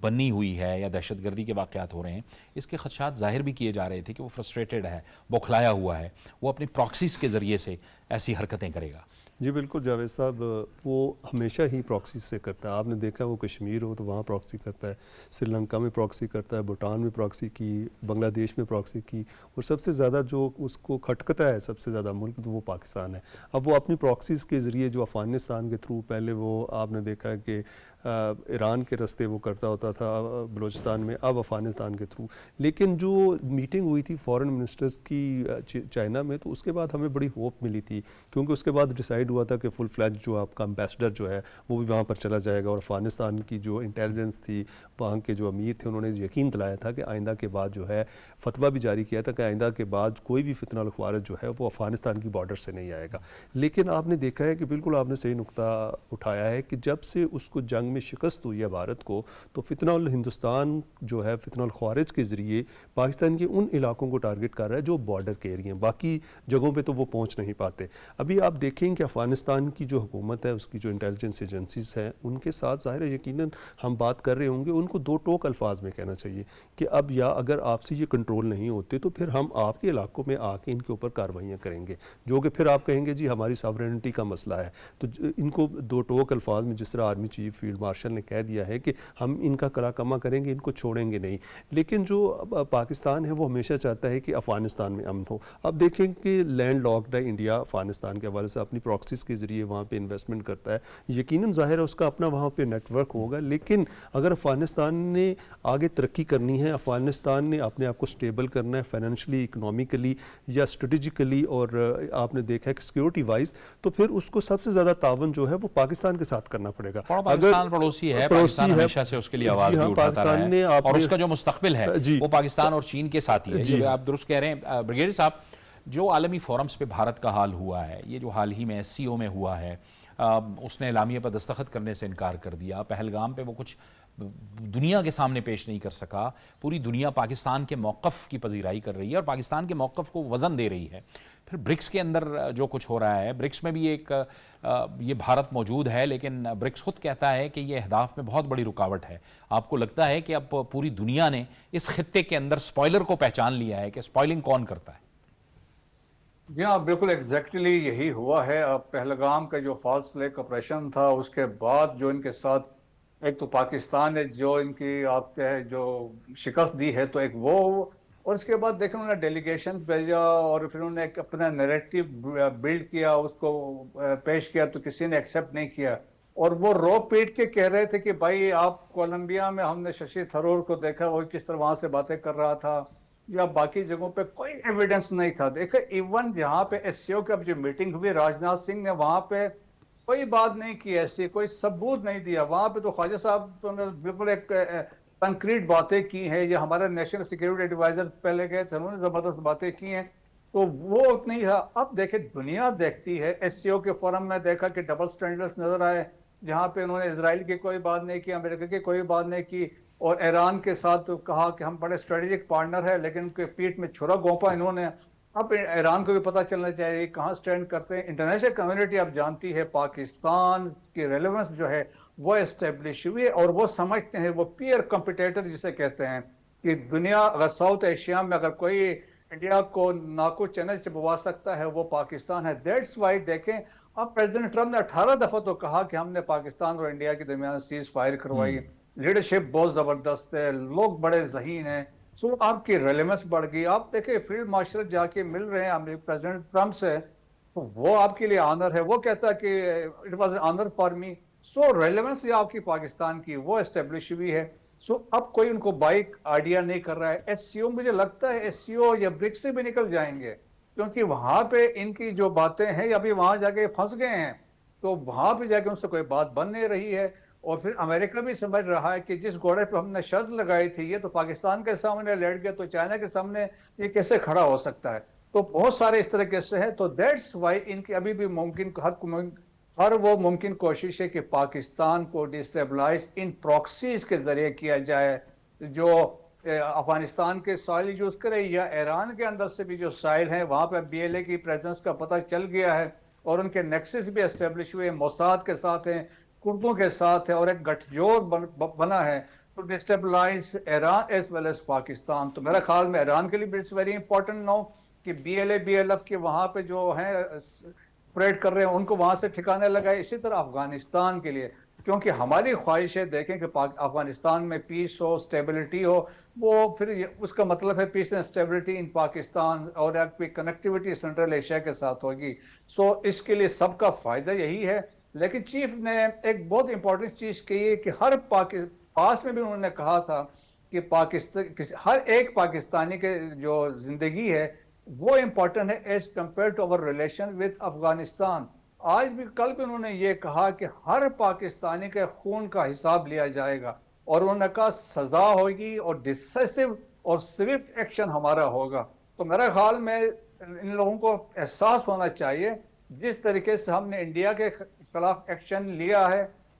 Speaker 1: بنی ہوئی ہے یا دہشت گردی کے واقعات ہو رہے ہیں، اس کے خدشات ظاہر بھی کیے جا رہے تھے کہ وہ فرسٹریٹڈ ہے، بوکھلایا ہوا ہے، وہ اپنی پراکسیز کے ذریعے سے ایسی حرکتیں کرے گا۔
Speaker 4: جی بالکل جاوید صاحب، وہ ہمیشہ ہی پراکسی سے کرتا ہے۔ آپ نے دیکھا وہ کشمیر ہو تو وہاں پراکسی کرتا ہے، سری لنکا میں پراکسی کرتا ہے، بھوٹان میں پراکسی کی، بنگلہ دیش میں پراکسی کی، اور سب سے زیادہ جو اس کو کھٹکتا ہے سب سے زیادہ ملک تو وہ پاکستان ہے۔ اب وہ اپنی پراکسیز کے ذریعے جو افغانستان کے تھرو، پہلے وہ آپ نے دیکھا ہے کہ ایران کے راستے وہ کرتا ہوتا تھا بلوچستان میں، اب افغانستان کے تھرو۔ لیکن جو میٹنگ ہوئی تھی فارن منسٹرز کی چائنا میں، تو اس کے بعد ہمیں بڑی ہوپ ملی تھی، کیونکہ اس کے بعد ڈیسائیڈ ہوا تھا کہ فل فلیج جو آپ کا امبیسڈر جو ہے وہ بھی وہاں پر چلا جائے گا، اور افغانستان کی جو انٹیلیجنس تھی، وہاں کے جو امیر تھے، انہوں نے یقین دلایا تھا کہ آئندہ کے بعد جو ہے فتویٰ بھی جاری کیا تھا کہ آئندہ کے بعد کوئی بھی فتنہ الخوارج جو ہے وہ افغانستان کی بارڈر سے نہیں آئے گا۔ لیکن آپ نے دیکھا ہے کہ بالکل آپ نے صحیح نقطہ اٹھایا ہے کہ جب سے اس کو جنگ جنگ میں شکست ہوئی ہے بھارت کو، تو فتنہ الہندوستان جو ہے فتنہ الخوارج کے ذریعے پاکستان کے ان علاقوں کو ٹارگٹ کر رہا ہے جو بارڈر کے ایریا ہیں، باقی جگہوں پہ تو وہ پہنچ نہیں پاتے۔ ابھی آپ دیکھیں کہ افغانستان کی جو حکومت ہے، اس کی جو انٹیلیجنس ایجنسیز ہیں، ان کے ساتھ ظاہر ہے یقیناً ہم بات کر رہے ہوں گے، ان کو دو ٹوک الفاظ میں کہنا چاہیے کہ اب یا اگر آپ سے یہ کنٹرول نہیں ہوتے تو پھر ہم آپ کے علاقوں میں آ کے ان کے اوپر کارروائیاں کریں گے، جو کہ پھر آپ کہیں گے جی ہماری ساورینٹی کا مسئلہ ہے۔ تو ان کو دو ٹوک الفاظ میں جس طرح آرمی چیف فیلڈ مارشل نے کہہ دیا ہے کہ ہم ان کا کلا کما کریں گے، ان کو چھوڑیں گے نہیں، لیکن جو پاکستان ہے وہ ہمیشہ چاہتا ہے کہ افغانستان میں امن ہو۔ اب دیکھیں کہ لینڈ لاکڈ ہے انڈیا افغانستان کے حوالے سے، اپنی پراکسیز کے ذریعے وہاں پہ انویسٹمنٹ کرتا ہے، یقیناً ظاہر ہے اس کا اپنا وہاں پہ نیٹ ورک ہوگا، لیکن اگر افغانستان نے آگے ترقی کرنی ہے، افغانستان نے اپنے آپ کو سٹیبل کرنا ہے فائنینشلی، اکنامیکلی یا اسٹریٹجیکلی، اور آپ نے دیکھا ہے کہ سیکیورٹی وائز، تو پھر اس کو سب سے زیادہ تعاون جو ہے وہ پاکستان کے ساتھ کرنا پڑے گا۔
Speaker 1: پاکستان پڑوسی ہے، پاکستان ہمیشہ سے اس کے لیے آواز بھی اٹھاتا رہا ہے، اور اس کا جو مستقبل ہے وہ پاکستان اور چین کے ساتھ ہی ہے۔ جو آپ درست کہہ رہے ہیں بریگیڈیئر صاحب، جو عالمی فورمز پہ بھارت کا حال ہوا ہے، یہ جو حال ہی میں SCO میں ہوا ہے، اس نے اعلامیے پر دستخط کرنے سے انکار کر دیا، پہلگام پہ وہ کچھ دنیا کے سامنے پیش نہیں کر سکا، پوری دنیا پاکستان کے موقف کی پذیرائی کر رہی ہے اور پاکستان کے موقف کو وزن دے رہی ہے۔ پھر برکس کے اندر جو کچھ ہو رہا ہے، برکس میں بھی ایک یہ بھارت موجود ہے، لیکن برکس خود کہتا ہے کہ یہ اہداف میں بہت بڑی رکاوٹ ہے۔ آپ کو لگتا ہے کہ اب پوری دنیا نے اس خطے کے اندر سپوائلر کو پہچان لیا ہے کہ سپوائلنگ کون کرتا ہے؟
Speaker 5: جی ہاں، بالکل ایگزیکٹلی یہی ہوا ہے۔ اب پہلگام کا جو فالس فلیگ آپریشن تھا، اس کے بعد جو ان کے ساتھ ایک تو پاکستان نے جو ان کی آپ کے جو شکست دی ہے، تو ایک وہ، اور اس کے بعد دیکھیں انہوں نے ڈیلیگیشنز بھیجا اور پھر انہوں نے ایک اپنا نیریٹو بلڈ کیا، اس کو پیش کیا، تو کسی نے ایکسیپٹ نہیں کیا، اور وہ رو پیٹ کے کہہ رہے تھے کہ بھائی آپ کولمبیا میں ہم نے ششی تھرور کو دیکھا، وہ کس طرح وہاں سے باتیں کر رہا تھا، یا باقی جگہوں پہ کوئی ایویڈنس نہیں تھا۔ دیکھیں ایون جہاں پہ SCO کی اب جو میٹنگ ہوئی، راجناتھ سنگھ نے وہاں پہ کوئی بات نہیں کی، ایسی کوئی ثبوت نہیں دیا وہاں پہ، تو خواجہ صاحب نے بالکل ایک کنکریٹ باتیں کی ہیں، یا ہمارے نیشنل سیکیورٹی ایڈوائزر پہلے گئے تھے، انہوں نے زبردست باتیں کی ہیں، تو وہ اتنی تھا۔ اب دیکھیں دنیا دیکھتی ہے، SCO کے فورم میں دیکھا کہ ڈبل سٹینڈرڈز نظر آئے، جہاں پہ انہوں نے اسرائیل کی کوئی بات نہیں کی، امریکہ کی کوئی بات نہیں کی، اور ایران کے ساتھ کہا کہ ہم بڑے اسٹریٹجک پارٹنر ہیں، لیکن ان کے پیٹ میں چھرا گھونپا انہوں نے۔ اب ایران کو بھی پتہ چلنا چاہیے کہاں سٹینڈ کرتے ہیں۔ انٹرنیشنل کمیونٹی اب جانتی ہے پاکستان کی ریلیونس جو ہے وہ اسٹیبلش ہوئی ہے، اور وہ سمجھتے ہیں، وہ پیئر کمپٹیٹر جسے کہتے ہیں، کہ دنیا اگر ساؤتھ ایشیا میں اگر کوئی انڈیا کو ناکو چینل چبوا سکتا ہے وہ پاکستان ہے۔ دیٹس وائی دیکھیں اب پریزیڈنٹ ٹرمپ نے 18 دفعہ تو کہا کہ ہم نے پاکستان اور انڈیا کے درمیان سیز فائر کروائی، لیڈرشپ بہت زبردست ہے، لوگ بڑے ذہین ہیں، سو آپ کی ریلیونس بڑھ گئی۔ آپ دیکھیں فیلڈ مارشل جا کے مل رہے ہیں پریزیڈنٹ ٹرمپ سے، تو وہ آپ کے لیے آنر ہے، وہ کہتا ہے کہ it was an honour for me. So relevance یہ آپ کی پاکستان کی وہ اسٹیبلش ہوئی ہے۔ سو اب کوئی ان کو بائک آئیڈیا نہیں کر رہا ہے۔ SCO مجھے لگتا ہے SCO یا برکس سے بھی نکل جائیں گے، کیونکہ وہاں پہ ان کی جو باتیں ہیں ابھی وہاں جا کے پھنس گئے ہیں، تو وہاں پہ جا کے ان سے کوئی بات بن نہیں رہی ہے۔ اور پھر امریکہ بھی سمجھ رہا ہے کہ جس گھوڑے پہ ہم نے شرط لگائی تھی، یہ تو پاکستان کے سامنے لیٹ گیا، تو چائنا کے سامنے یہ کیسے کھڑا ہو سکتا ہے؟ تو بہت سارے اس طریقے سے ہیں، تو دیٹس وائی ان کی ابھی بھی ہر وہ ممکن کوشش ہے کہ پاکستان کو ڈیسٹیبلائز ان پراکسیز کے ذریعے کیا جائے، جو افغانستان کے سائل یوز کرے، یا ایران کے اندر سے بھی جو سائل ہیں وہاں پہ BLA کی پریزنس کا پتہ چل گیا ہے، اور ان کے نیکسس بھی اسٹیبلش ہوئے، موساد کے ساتھ ہیں، کردوں کے ساتھ ہے، اور ایک گٹھ جوڑ بنا ہے to destabilize Iran as well as Pakistan. تو میرا خیال میں ایران کے لیے بھی اٹس ویری امپورٹنٹ نو کہ BLA BLF کے وہاں پہ جو ہیں پریڈ کر رہے ہیں ان کو وہاں سے ٹھکانے لگائے۔ اسی طرح افغانستان کے لیے، کیونکہ ہماری خواہش ہے دیکھیں کہ افغانستان میں پیس ہو، سٹیبلٹی ہو، وہ پھر اس کا مطلب ہے پیس اینڈ سٹیبلٹی ان پاکستان، اور ایک کنیکٹیوٹی سینٹرل ایشیا کے ساتھ ہوگی۔ سو اس کے لیے سب کا فائدہ یہی ہے۔ لیکن چیف نے ایک بہت امپورٹنٹ چیز کہی ہے کہ ہر پاس میں بھی انہوں نے کہا تھا کہ ہر ایک پاکستانی کے جو زندگی ہے وہ امپورٹنٹ ہے as compare to over relation with Afghanistan. آج بھی کل بھی انہوں نے یہ کہا کہ ہر پاکستانی کے خون کا حساب لیا جائے گا، اور انہوں نے کہا سزا ہوگی اور ڈسیسو اور سوئفٹ ایکشن ہمارا ہوگا۔ تو میرا خیال میں ان لوگوں کو احساس ہونا چاہیے، جس طریقے سے ہم نے انڈیا کے خلاف ایکشن لیا ہے،